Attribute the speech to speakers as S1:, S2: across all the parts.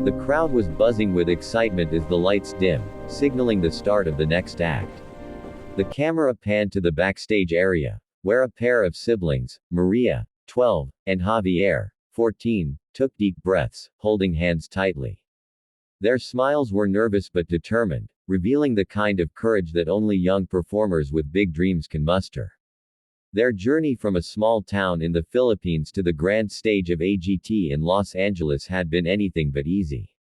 S1: The crowd was buzzing with excitement as the lights dimmed, signaling the start of the next act. The camera panned to the backstage area, where a pair of siblings, Maria, 12, and Javier, 14, took deep breaths, holding hands tightly. Their smiles were nervous but determined, revealing the kind of courage that only young performers with big dreams can muster. Their journey from a small town in the Philippines to the grand stage of AGT in Los Angeles had been anything but easy.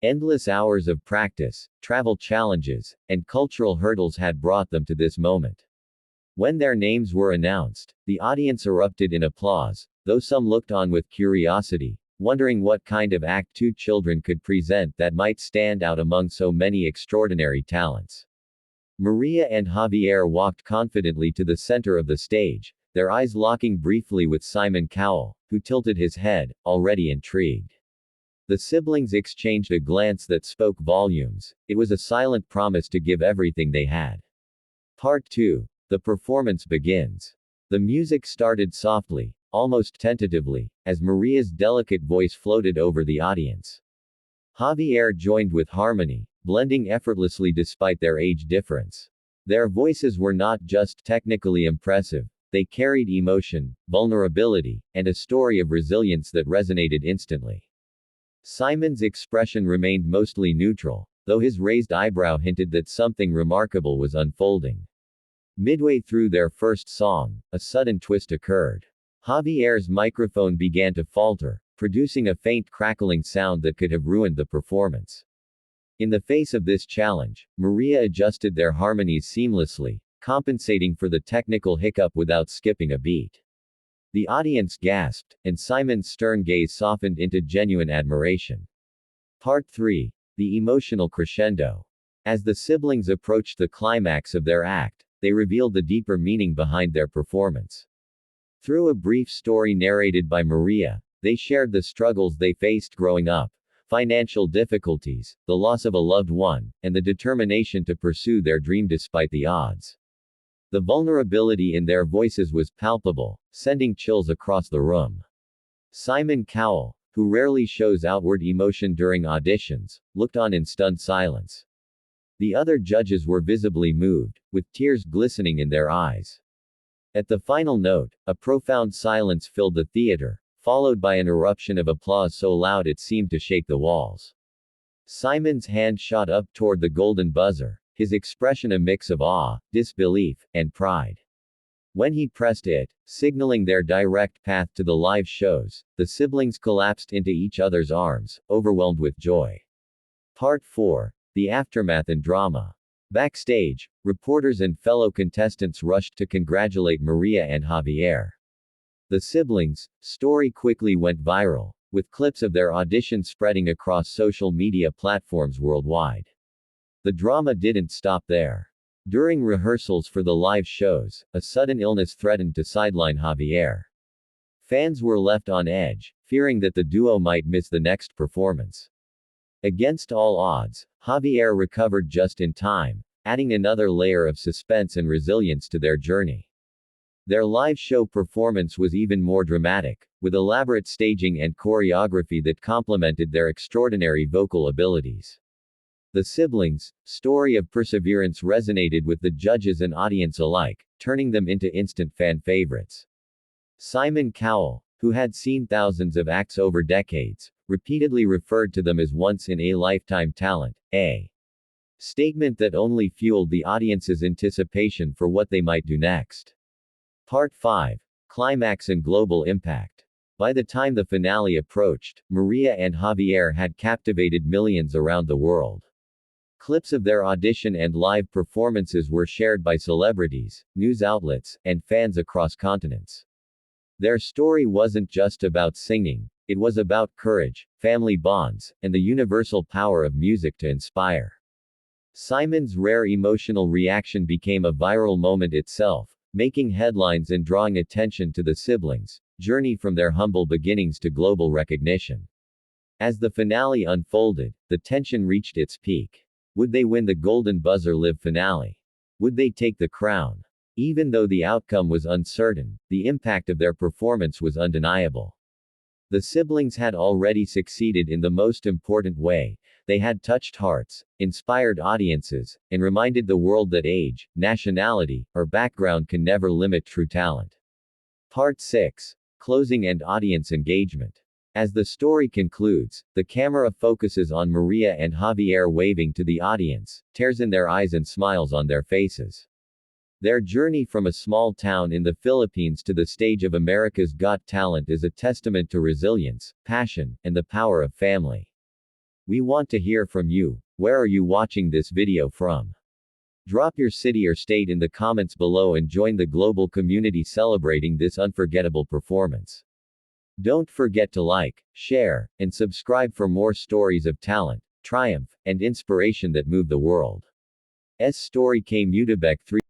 S1: Endless hours of practice, travel challenges, and cultural hurdles had brought them to this moment. When their names were announced, the audience erupted in applause, though some looked on with curiosity, wondering what kind of act two children could present that might stand out among so many extraordinary talents. Maria and Javier walked confidently to the center of the stage, their eyes locking briefly with Simon Cowell, who tilted his head, already intrigued. The siblings exchanged a glance that spoke volumes. It was a silent promise to give everything they had. Part 2. The performance begins. The music started softly, almost tentatively, as Maria's delicate voice floated over the audience. Javier joined with harmony, blending effortlessly despite their age difference. Their voices were not just technically impressive, they carried emotion, vulnerability, and a story of resilience that resonated instantly. Simon's expression remained mostly neutral, though his raised eyebrow hinted that something remarkable was unfolding. Midway through their first song, a sudden twist occurred. Javier's microphone began to falter, producing a faint crackling sound that could have ruined the performance. In the face of this challenge, Maria adjusted their harmonies seamlessly, compensating for the technical hiccup without skipping a beat. The audience gasped, and Simon's stern gaze softened into genuine admiration. Part 3. The emotional crescendo. As the siblings approached the climax of their act, they revealed the deeper meaning behind their performance. Through a brief story narrated by Maria, they shared the struggles they faced growing up, financial difficulties, the loss of a loved one, and the determination to pursue their dream despite the odds. The vulnerability in their voices was palpable, sending chills across the room. Simon Cowell, who rarely shows outward emotion during auditions, looked on in stunned silence. The other judges were visibly moved, with tears glistening in their eyes. At the final note, a profound silence filled the theater, followed by an eruption of applause so loud it seemed to shake the walls. Simon's hand shot up toward the golden buzzer, his expression a mix of awe, disbelief, and pride. When he pressed it, signaling their direct path to the live shows, the siblings collapsed into each other's arms, overwhelmed with joy. Part 4. The aftermath and drama. Backstage, reporters and fellow contestants rushed to congratulate Maria and Javier. The siblings' story quickly went viral, with clips of their audition spreading across social media platforms worldwide. The drama didn't stop there. During rehearsals for the live shows, a sudden illness threatened to sideline Javier. Fans were left on edge, fearing that the duo might miss the next performance. Against all odds, Javier recovered just in time, adding another layer of suspense and resilience to their journey. Their live show performance was even more dramatic, with elaborate staging and choreography that complemented their extraordinary vocal abilities. The siblings' story of perseverance resonated with the judges and audience alike, turning them into instant fan favorites. Simon Cowell, who had seen thousands of acts over decades, repeatedly referred to them as once-in-a-lifetime talent, a statement that only fueled the audience's anticipation for what they might do next. Part 5. Climax and Global Impact. By the time the finale approached, Maria and Javier had captivated millions around the world. Clips of their audition and live performances were shared by celebrities, news outlets, and fans across continents. Their story wasn't just about singing, it was about courage, family bonds, and the universal power of music to inspire. Simon's rare emotional reaction became a viral moment itself, making headlines and drawing attention to the siblings' journey from their humble beginnings to global recognition. As the finale unfolded, the tension reached its peak. Would they win the Golden Buzzer Live finale? Would they take the crown? Even though the outcome was uncertain, the impact of their performance was undeniable. The siblings had already succeeded in the most important way. They had touched hearts, inspired audiences, and reminded the world that age, nationality, or background can never limit true talent. Part 6. Closing and audience engagement. As the story concludes, the camera focuses on Maria and Javier waving to the audience, tears in their eyes and smiles on their faces. Their journey from a small town in the Philippines to the stage of America's Got Talent is a testament to resilience, passion, and the power of family. We want to hear from you. Where are you watching this video from? Drop your city or state in the comments below and join the global community celebrating this unforgettable performance. Don't forget to like, share, and subscribe for more stories of talent, triumph, and inspiration that move the world. S story K Mutabek 3